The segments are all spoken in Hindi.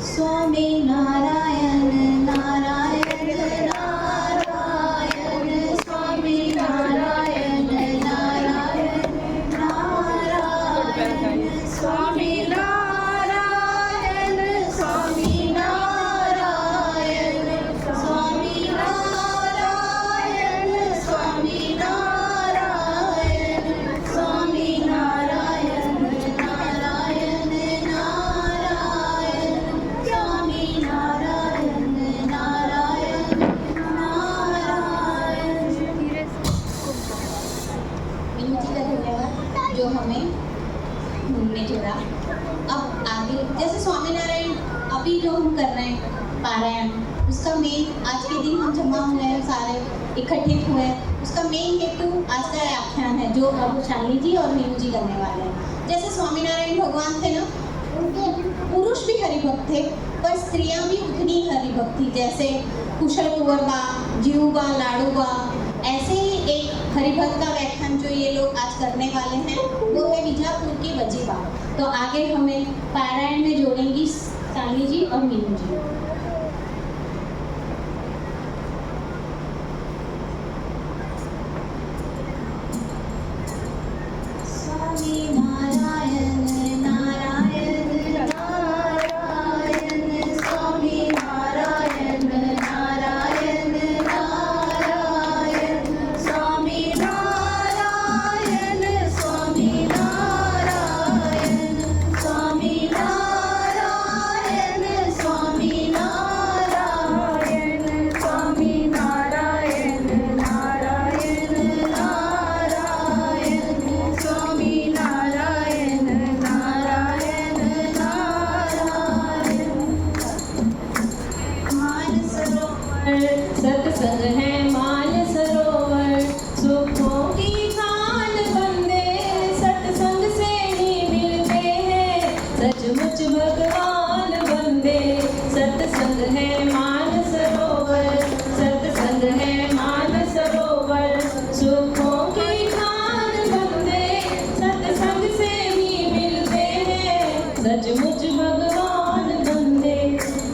स्वामी नारायण नारायण नारायण स्वामी नारायण नारायण नारायण स्वामी नारायण स्वामी नारायण स्वामी नारायण स्वामी नारायण स्वामी नारायण नारायण नारायण स्वामी नारायण नारायण नारायण। मीनू जी का धन्यवाद जो हमें घूमने जोड़ा। अब आगे जैसे स्वामीनारायण अभी जो हम कर रहे हैं पारायण, उसका मेन आज के दिन हम जमा हुए हैं, सारे इकट्ठित हुए हैं, उसका मेन हेतु आज का आख्यान है जो अब शालिनी जी और मीनू जी करने वाले हैं। जैसे स्वामीनारायण भगवान थे ना, उनके पुरुष भी हरिभक्त थे पर स्त्रियां भी उतनी हरिभक्त थी, जैसे कुशल कुंवर बा, जीव बा, लाडू बा। ऐसे ही एक हरिभक्त का व्याख्यान जो ये लोग आज करने वाले हैं वो है बीजापुर की वजीबा। तो आगे हमें पारायण में जोड़ेंगी शालिनी जी और मीनू जी। स्वामी नारायण नारायण नारायण स्वामी नारायण नारायण नारायण स्वामी नारायण स्वामी नारायण स्वामी नारायण स्वामी नारायण स्वामी नारायण नारायण नारायण स्वामी नारायण नारायण नारायण। मानसरोवर सत्संग है, मानसरोवर सुखों की खान बंदे सत्संग से ही मिलते हैं, सचमुच भगवान बंदे। सत्संग है मानसरोवर, सत्संग है मानसरोवर सुखों की खान बंदे सत्संग से ही मिलते हैं, सचमुच भगवान बंदे।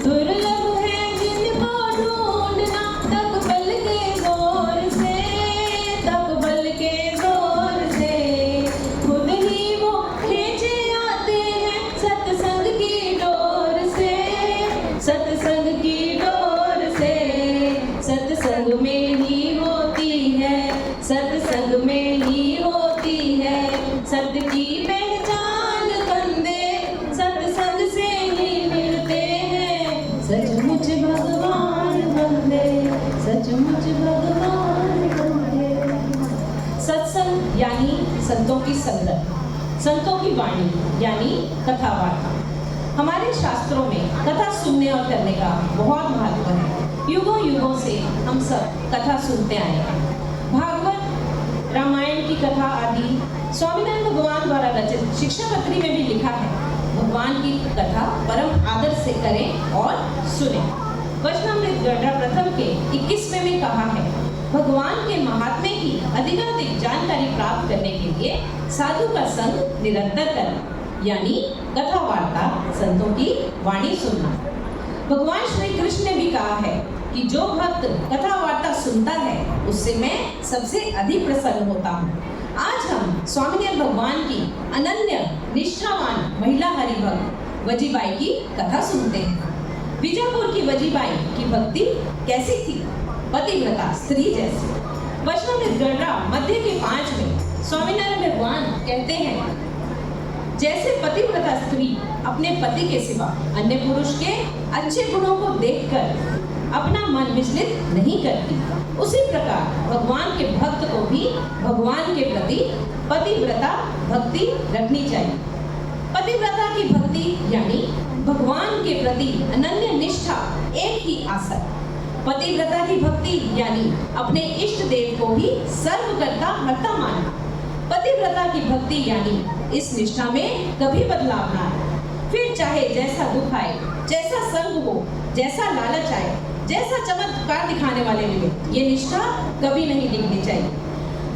दुर्लभ है जिनको ढूंढना तकबल के जोर से, तकबल के जोर से खुद ही वो खींचे आते हैं सत्संग की डोर से, सत्संग की डोर से। सत्संग में ही होती है, सत्संग में ही होती है सत्य की पहचान बंदे, सत्संग से ही मिलते हैं, सचमुच भगवान बंदे, सचमुच भगवान बंदे। सत्संग यानी संतों की संगत, संतों की वाणी यानी कथा वार्ता। हमारे शास्त्रों में कथा सुनने और करने का बहुत महत्व है। युगों युगों से हम सब कथा सुनते आए हैं। भागवत, रामायण की कथा आदि स्वामीनारायण भगवान द्वारा रचित शिक्षापत्री में भी लिखा है, भगवान की कथा परम आदर से करें और सुने। वचनामृत गढ़ा प्रथम के 21वें में कहा है, भगवान के महात्म्य की अधिकाधिक जानकारी प्राप्त करने के लिए साधु का संग निरंतर करना, यानी कथा वार्ता, संतों की वाणी सुनना। भगवान श्री कृष्ण ने भी कहा है कि जो भक्त कथा वार्ता सुनता है उससे मैं सबसे अधिक प्रसन्न होता हूँ। आज हम स्वामीनारायण भगवान की अनन्य निष्ठावान महिला हरिभक्त वजीबाई की कथा सुनते हैं। बीजापुर की वजीबाई की भक्ति कैसी थी? पतिव्रता स्त्री जैसी। वचनामृत गढ़ा मध्य के 5 में स्वामीनारायण भगवान कहते हैं, जैसे पतिव्रता स्त्री अपने पति के सिवा अन्य पुरुष के अच्छे गुणों को देखकर अपना मन विचलित नहीं करती, उसी प्रकार भगवान के भक्त को भी भगवान के प्रति पतिव्रता भक्ति रखनी चाहिए। पतिव्रता की भक्ति यानी भगवान के प्रति अनन्य निष्ठा, एक ही आसक्त। पतिव्रता की भक्ति यानी अपने इष्ट देव को भी सर्वकर्ता हर्ता मानना। पतिव्रता की भक्ति यानी इस निष्ठा में कभी बदलाव ना आए, फिर चाहे जैसा दुख आए, जैसा संग हो, जैसा लालच आए, जैसा चमत्कार दिखाने वाले मिले, ये निष्ठा कभी नहीं दिखनी चाहिए।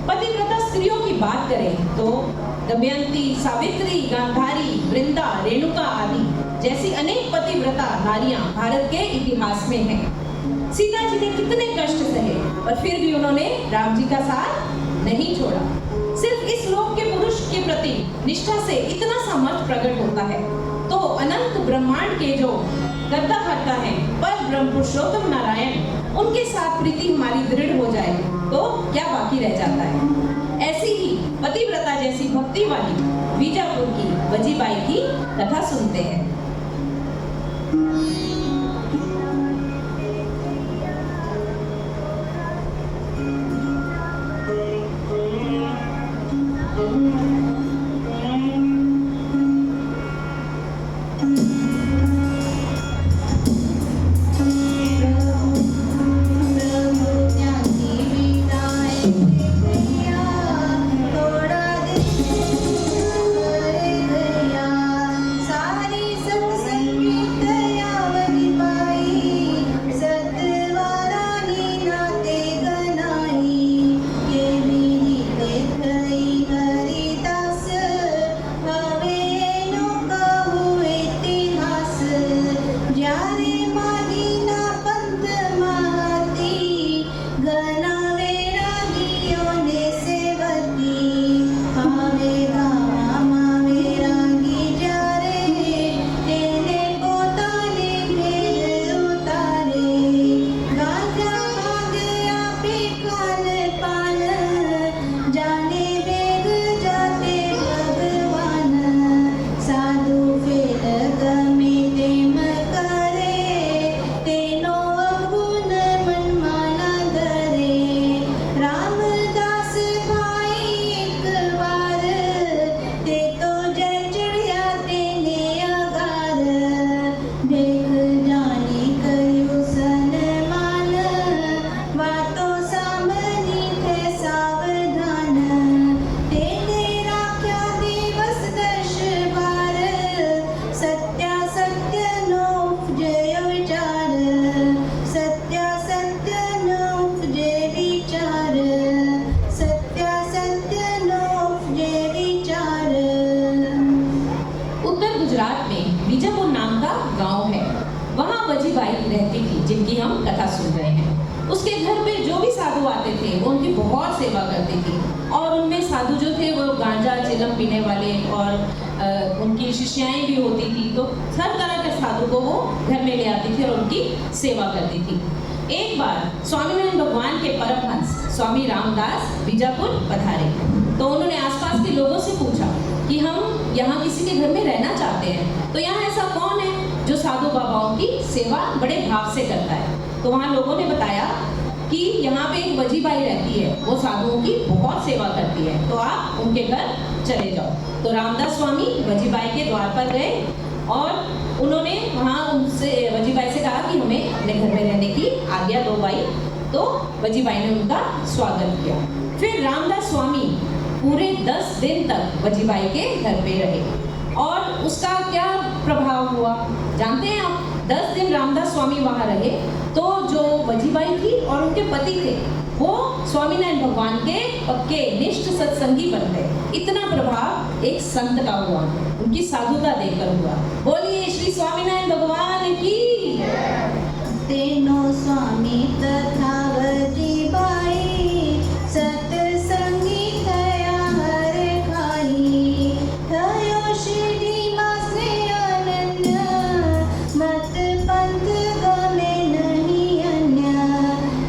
पतिव्रता स्त्रियों की बात करें तो दमयंती, सावित्री, गांधारी, वृंदा, रेणुका आदि जैसी अनेक पतिव्रता नारियां भारत के इतिहास में हैं। सीता जी ने कितने कष्ट सहे और फिर भी उन्होंने राम जी का साथ नहीं छोड़ा। सिर्फ इस लोक के पुरुष के प्रति निष्ठा से इतना सामर्थ्य प्रकट होता है तो अनंत ब्रह्मांड के जो करता हरता है पर ब्रह्म पुरुषोत्तम नारायण, उनके साथ प्रीति हमारी दृढ़ हो जाए तो क्या बाकी रह जाता है। ऐसी ही पतिव्रता जैसी भक्ति वाली बीजापुर की वजीबाई की कथा सुनते हैं। जिनकी हम कथा सुन रहे हैं। उसके घर पे जो भी साधु आते थे वो उनकी बहुत सेवा करती थी और उनमें साधु जो थे वो गांजा चिलम पीने वाले और उनकी शिष्याएं भी होती थी, तो हर तरह के साधु को वो घर में ले आती थी और उनकी सेवा करती थी। एक बार स्वामीनारायण भगवान के परमहंस स्वामी रामदास बीजापुर पधारे तो उन्होंने आसपास के लोगों से पूछा कि हम यहाँ किसी के घर में रहना चाहते हैं, तो यहाँ ऐसा कौन है जो साधु बाबाओं की सेवा बड़े भाव से करता है। तो वहाँ लोगों ने बताया कि यहाँ पे एक वजीबाई रहती है, वो साधुओं की बहुत सेवा करती है, तो आप उनके घर चले जाओ। तो रामदास स्वामी वजीबाई के द्वार पर गए और उन्होंने वहाँ उनसे वजीबाई से कहा कि हमें अपने घर में रहने की आज्ञा दो भाई। तो वजीबाई ने उनका स्वागत किया। फिर रामदास स्वामी पूरे 10 दिन तक वजीबाई के घर पे रहे और उसका क्या प्रभाव हुआ जानते हैं आप। 10 दिन रामदास स्वामी वहाँ रहे तो जो वजीबाई थी और उनके पति थे वो स्वामीनारायण भगवान के पक्के निष्ठ सत्संगी बन गए। इतना प्रभाव एक संत का हुआ, उनकी साधुता देखकर हुआ। बोलिए श्री स्वामीनारायण भगवान की। तेनो स्वामी तथा वजीबाई सत्संगी थया हर खाई, थयो श्रीनिवास ने आनंद, मत पंथ गमे नहीं अन्य,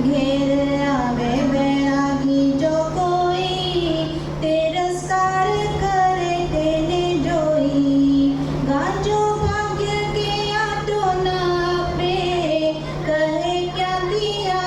घेर आवे बैरागी जो कोई, तिरस्कार करे तेने जोई, गांजो भाग्य के आटो ना पे, कहे क्या दिया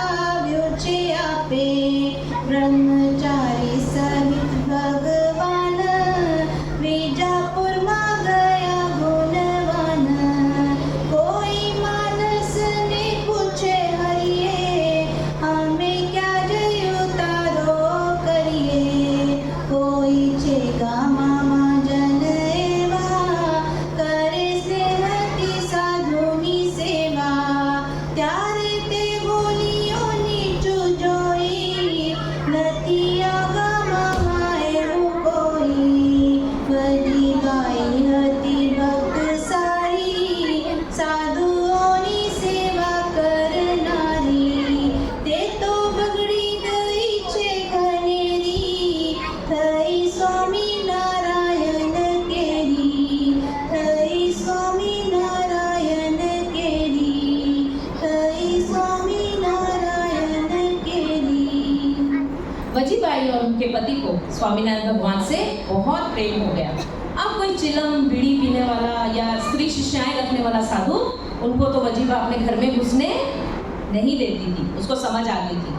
उनके पति को स्वामीनारायण भगवान से बहुत प्रेम हो गया। अब कोई चिलम बीड़ी पीने वाला या स्त्री शिष्याएं रखने वाला साधु उनको तो वजीबा अपने घर में घुसने नहीं देती थी, उसको समझ आ गई थी।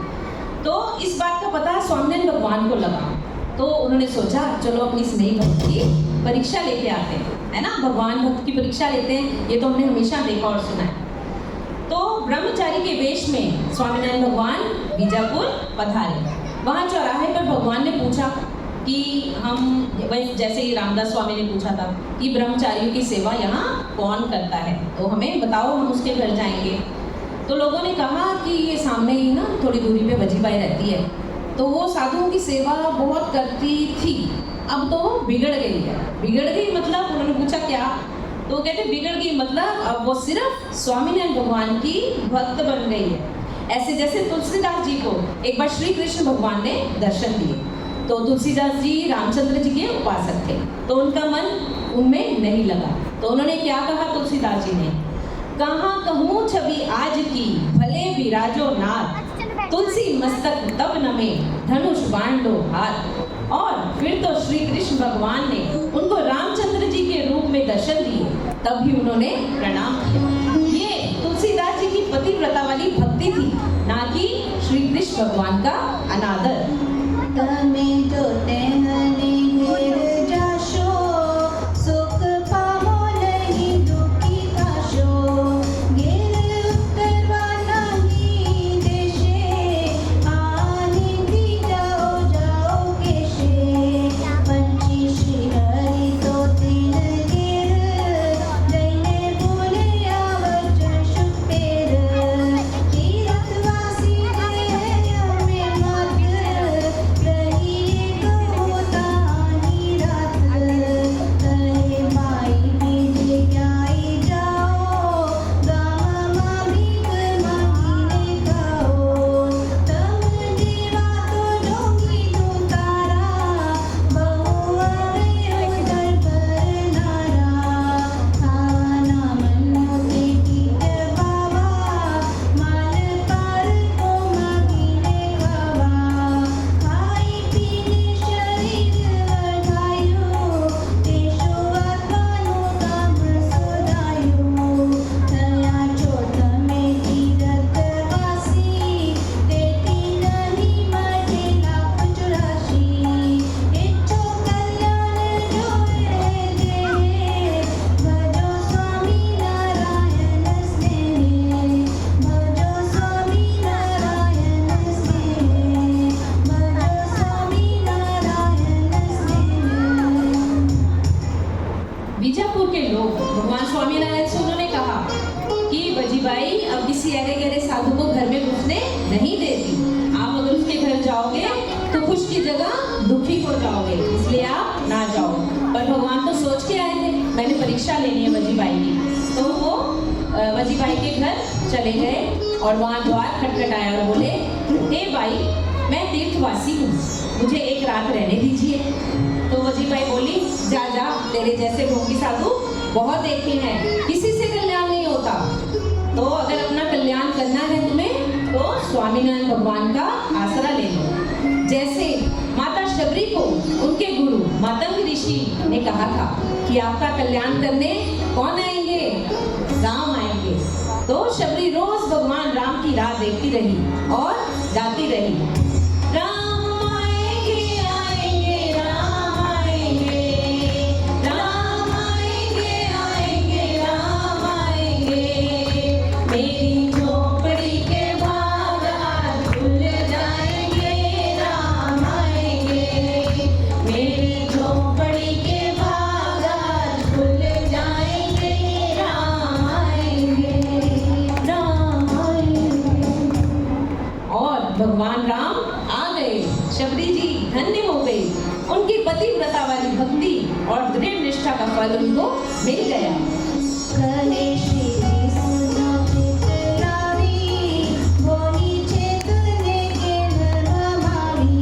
तो इस बात का पता स्वामीनारायण भगवान को लगा, तो उन्होंने सोचा चलो अपनी स्नेही भक्त की परीक्षा लेके आते हैं, है ना, भगवान भक्त की परीक्षा लेते हैं, ये तो हमने हमेशा देखा और सुना है। तो ब्रह्मचारी के वेश में स्वामीनारायण भगवान बीजापुर पधारे। वहाँ चौराहे पर भगवान ने पूछा कि हम वही जैसे ही रामदास स्वामी ने पूछा था कि ब्रह्मचारियों की सेवा यहाँ कौन करता है, तो हमें बताओ, हम उसके घर जाएंगे। तो लोगों ने कहा कि ये सामने ही ना थोड़ी दूरी पे वजीबाई रहती है, तो वो साधुओं की सेवा बहुत करती थी, अब तो वो बिगड़ गई है। बिगड़ गई मतलब? उन्होंने पूछा क्या? तो वो कहते बिगड़ गई मतलब अब वो सिर्फ स्वामीनारायण भगवान की भक्त बन गई है। ऐसे जैसे तुलसीदास जी को एक बार श्री कृष्ण भगवान ने दर्शन दिए, तो तुलसीदास जी रामचंद्र जी के उपासक थे, तो उनका मन उनमें नहीं लगा, तो उन्होंने क्या कहा तुलसीदास जी ने, कहाँ कहूँ छवि आज की भले विराजो नाथ, तुलसी मस्तक तब नमे धनुष बाण लो हाथ। और फिर तो श्री कृष्ण भगवान ने उनको रामचंद्र जी के रूप में दर्शन दिए, तब भी उन्होंने प्रणाम किया। ये तुलसीदास जी की पतिव्रता वाली भक्ति थी, ना कि श्री कृष्ण भगवान का अनादर। तमें जो तेहने गिर जाशो, सुख पावो नहीं दुखी थाशो, गिर उतरवा नहीं देशे, आने दी जाओ जाओ केशे, पंछी श्री हरि तो तीन गिर, जैने बोले आवज शुपेर, तीर्थवासी देह में मग्न, रही गोता रात, कहे माई बीज जाई जाओ, गामा भीख मांगीने खाओ, तम देवा तो जोगी तू तारा, बहु आवे उधर पर नारा, खाना मनो के कीट बाबा, माल पार को मांगीने खावा, खाई पीने शरीर वर्धायो, तेशो आत्मानो काम सुधायो, थया छो तमे तीरथवासी, देती नहीं मटे लाख चुरासी, इच्छो कल्याण जोए देहे, भजो स्वामी नारायण स्नेहे, भजो स्वामी नारायण स्नेहे, भजो स्वामी नारायण स्नेहे। बीजापुर के लोग भगवान स्वामीनारायण से उन्होंने कहा कि वजीबाई अब किसी अरे गहरे साधु को घर में घुसने नहीं देती, आप अगर उसके घर जाओगे तो खुश की जगह दुखी हो जाओगे, इसलिए आप ना जाओ। पर भगवान तो सोच के आए थे मैंने परीक्षा लेनी है वजीबाई की, तो वो वजीबाई के घर चले गए और वहाँ द्वार खटखटाया और बोले, हे भाई मैं तीर्थवासी हूँ, मुझे एक रात रहने दीजिए। तो वजीबाई बोली, जा जा, तेरे जैसे ढोंगी साधु बहुत देखे हैं, किसी से कल्याण नहीं होता, तो अगर अपना कल्याण करना है तुम्हें तो स्वामीनारायण भगवान का आसरा ले लो। जैसे माता शबरी को उनके गुरु मातंग ऋषि ने कहा था कि आपका कल्याण करने कौन आएंगे? राम आएंगे। तो शबरी रोज भगवान राम की राह देखती रही और गाती रही, राम आएंगे आएंगे राम आएंगे, राम आएंगे आएंगे राम आएंगे, मेरी झोपड़ी के बागान खुल जाएंगे राम आएंगे, मेरी झोपड़ी के बागान खुल जाएंगे राम आएंगे, राम आएंगे। और भगवान राम आ गए, शबरी जी धन्य हो गई, उनकी पतिव्रता वाली भक्ति और दृढ़ निष्ठा का फल उनको मिल गया। कहे श्री सुनो चितलावी, बोली चेतने के धर्म भावी,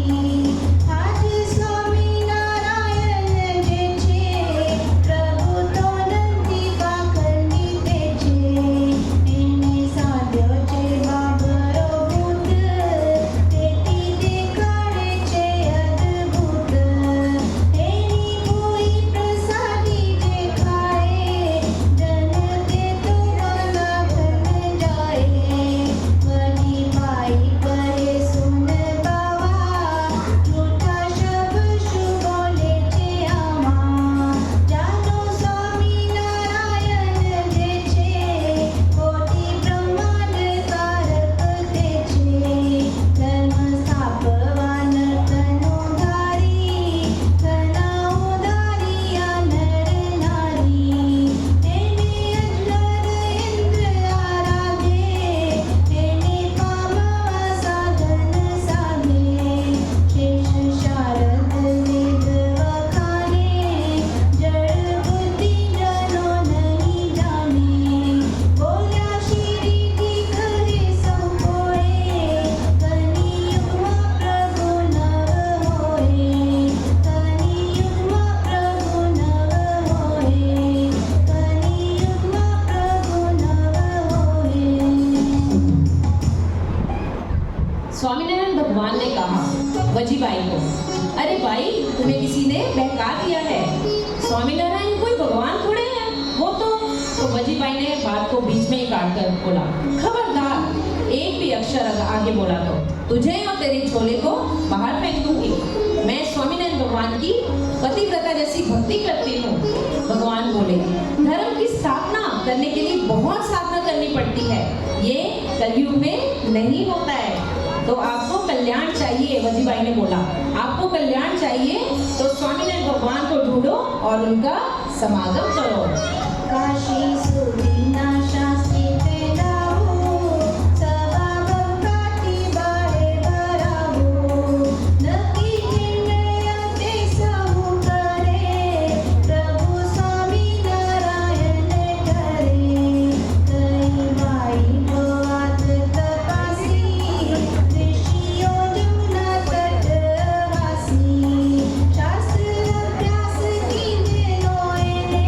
आज स्वामी नारायण जे छे, प्रभु तो नंदी पाखंडी ते छे, एने साध्यो छे बाबरो भूत, तेती देखाड़े छे वजीबाई को, अरे भाई तुम्हें किसी ने बहका दिया है, स्वामीनारायण कोई भगवान थोड़े हैं, वो तो वजीबाई ने बात को बीच में ही काट कर बोला, खबरदार एक भी अक्षर आगे बोला तो तुझे और तेरे झोले को बाहर फेंक दूंगी। मैं स्वामीनारायण भगवान की पतिव्रता जैसी भक्ति करती हूँ। भगवान बोले, धर्म की स्थापना करने के लिए बहुत साधना करनी पड़ती है, ये कलयुग में नहीं होता है। तो आपको कल्याण चाहिए, वजीबाई ने बोला, आपको कल्याण चाहिए तो स्वामीनारायण भगवान को ढूंढो और उनका समागम करो। काशी सुदीना शास्त्री तेलाओ सवा भक्ति बारे भराओ नकी निर्णय ते सहु करे प्रभु स्वामी नारायण करे कई बाई बात तपासी ऋषियों जमुना तटवासी शास्त्र अभ्यास कीने नोएने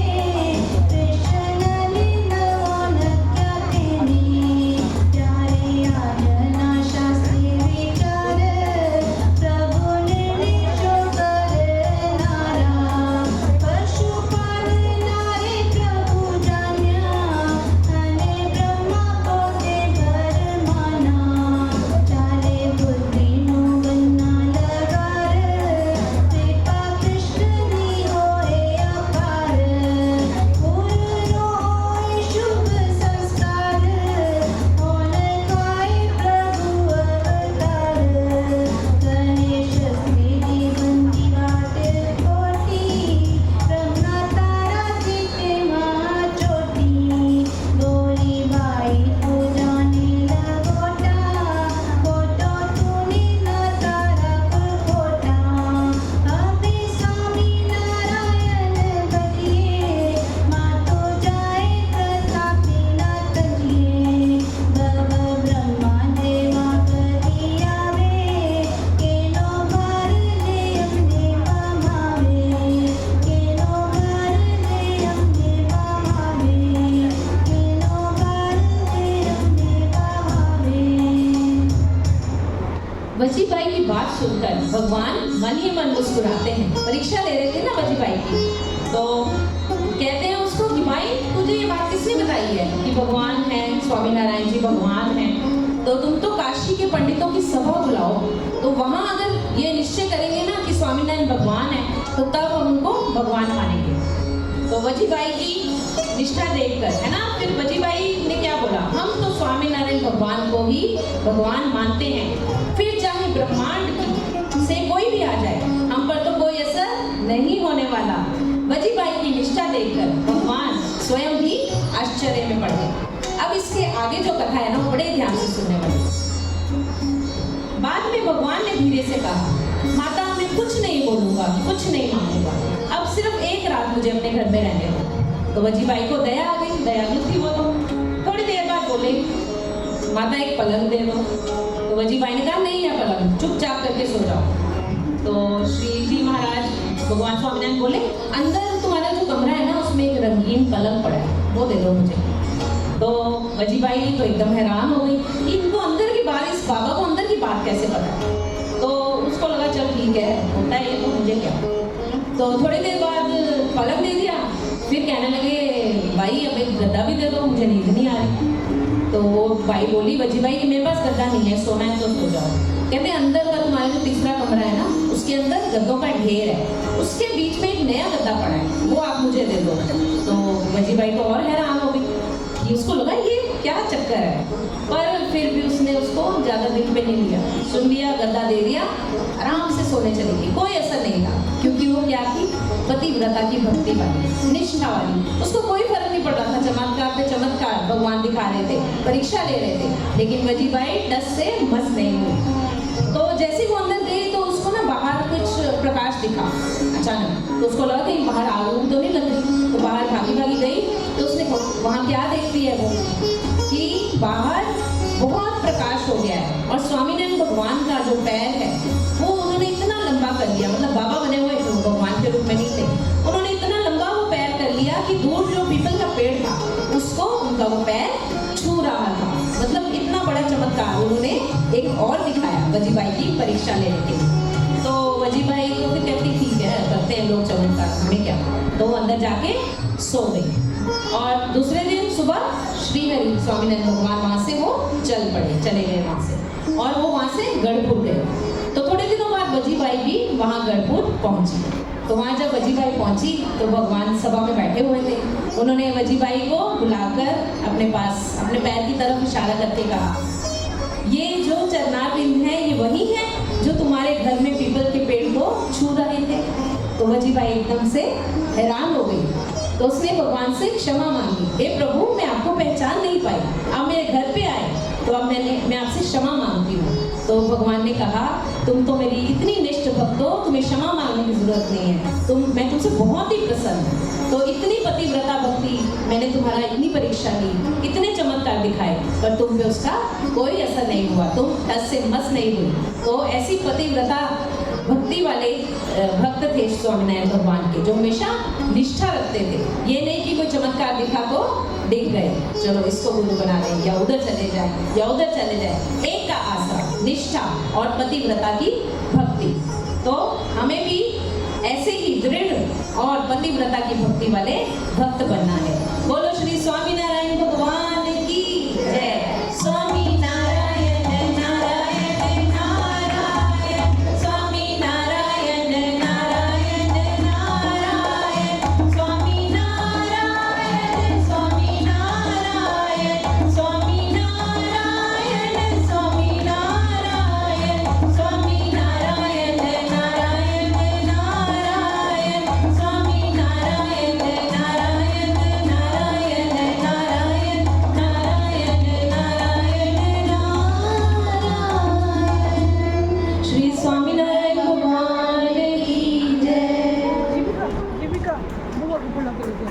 वजीबाई की बात सुनकर भगवान मन ही मन मुस्कुराते हैं। परीक्षा ले रहे थे ना वजीबाई की, तो कहते हैं उसको कि भाई तुझे ये बात किसने बताई है कि भगवान है, स्वामीनारायण जी भगवान है, तो तुम तो काशी के पंडितों की सभा बुलाओ, तो वहाँ अगर ये निश्चय करेंगे ना कि स्वामीनारायण भगवान है, तो तब हम उनको भगवान मानेंगे। तो वजीबाई की निष्ठा देखकर, है ना, फिर वजीबाई ने क्या बोला, हम तो स्वामीनारायण भगवान को ही भगवान मानते हैं, फिर चाहे ब्रह्मांड से कोई भी आ जाए, हम पर तो कोई असर नहीं होने वाला। वजीबाई की निष्ठा देखकर भगवान स्वयं भी आश्चर्य में पड़ गए। अब इसके आगे जो कथा है ना, बड़े ध्यान से सुनने वाली। बाद में भगवान ने धीरे से कहा, माता मैं कुछ नहीं बोलूंगा, कुछ नहीं मांगूंगा, अब सिर्फ एक रात मुझे अपने घर में रहने दो। तो वजीबाई को दया आ गई, दयालु थी वो तो। थोड़ी देर बाद बोले, माता एक पलंग दे दो। तो वजीबाई ने कहा, नहीं है पलंग, चुपचाप करके सो जाओ। तो श्री जी महाराज भगवान स्वामीनारायण बोले, अंदर तुम्हारा जो कमरा है ना, उसमें एक रंगीन पलंग पड़ा है, वो दे दो मुझे। तो वजीबाई तो एकदम हैरान हो गई, इनको अंदर की बात, इस बाबा को अंदर की बात कैसे पता है। तो उसको लगा चल ठीक है, होता है ये तो, मुझे क्या। तो थोड़ी देर बाद पलंग दे दिया, फिर कहने लगे, भाई अब एक गद्दा भी दे दो, मुझे नींद नहीं आ रही। तो भाई बोली वजीबाई कि मेरे पास गद्दा नहीं है, सोना है तो सो जाओ। कहते अंदर का तुम्हारा जो तीसरा कमरा है ना, उसके अंदर गद्दों का ढेर है, उसके बीच में एक नया गद्दा पड़ा है, वो आप मुझे दे दो। तो वजीबाई तो और हैरान हो गई, उसको लगा ये क्या चक्कर है, पर फिर भी उसने उसको ज्यादा दिल पे नहीं लिया, सुन लिया, गद्दा दे दिया, आराम से सोने चली गई। कोई असर नहीं था, क्योंकि वो क्या थी, पतिव्रता की भक्ति वाली, निष्ठा वाली। उसको कोई फर्क नहीं पड़ रहा था, चमत्कार पे चमत्कार भगवान दिखा रहे थे, परीक्षा ले रहे थे, लेकिन वजीबाई टस से मस नहीं हुई। तो जैसे वो अंदर गई तो उसको ना बाहर कुछ प्रकाश दिखा अचानक, तो उसको लगा कहीं बाहर आग तो नहीं लग रही, तो बाहर भागी भागी गई। तो उसने वहाँ क्या देखती है वो, कि बाहर बहुत प्रकाश हो गया है, और स्वामीनारायण भगवान का जो पैर है वो उन्होंने इतना लंबा कर लिया, मतलब बाबा बने हुए थे, भगवान के रूप में नहीं थे, उन्होंने इतना लंबा वो पैर कर लिया कि दूर जो पीपल का पेड़ था उसको उनका वो पैर छू रहा था। मतलब इतना बड़ा चमत्कार उन्होंने एक और दिखाया वजीबाई की परीक्षा लेने के लिए। तो वजी भाई तो फिर कहती ठीक है करते हैं लोग चमत्कार, हमें क्या। तो वो अंदर जाके सो गई। और दूसरे दिन सुबह श्रीहरि स्वामीनारायण भगवान वहाँ से वो चले गए वहाँ से, और वो वहाँ से गढ़पुर गए। तो थोड़े दिनों बाद वजी बाई भी वहाँ गढ़पुर पहुँची। तो वहाँ जब वजी बाई पहुँची तो भगवान सभा में बैठे हुए थे। उन्होंने वजी बाई को बुलाकर अपने पास अपने पैर की तरफ इशारा करके कहा, ये जो चरणारविंद है ये वही है जो तुम्हारे घर में पीपल के पेड़ को छू रहे थे। तो वजी बाई एकदम से हैरान हो गई। तो उसने भगवान से क्षमा मांगी, हे प्रभु मैं आपको पहचान नहीं पाई, आप मेरे घर पे आए तो अब मैं आपसे क्षमा मांगती हूँ। तो भगवान ने कहा, तुम तो मेरी इतनी निष्ठ भक्त हो, तुम्हें क्षमा मांगने की जरूरत नहीं है, मैं तुमसे बहुत ही प्रसन्न हूँ। तो इतनी पतिव्रता भक्ति, मैंने तुम्हारा इतनी परीक्षा ली, इतने चमत्कार दिखाए, पर तुम पे उसका कोई असर नहीं हुआ, तुम टस से मस नहीं हुई। तो ऐसी पतिव्रता भक्ति वाले भक्त थे स्वामीनारायण भगवान के, जो हमेशा निष्ठा रखते थे। ये नहीं कि कोई चमत्कार दिखा तो दिख गए, चलो इसको गुरु बना लें, या उधर चले जाए या उधर चले जाए। एक का आशा, निष्ठा और पतिव्रता की भक्ति। तो हमें भी ऐसे ही दृढ़ और पतिव्रता की भक्ति वाले भक्त बनना है। बोलो श्री स्वामीनारायण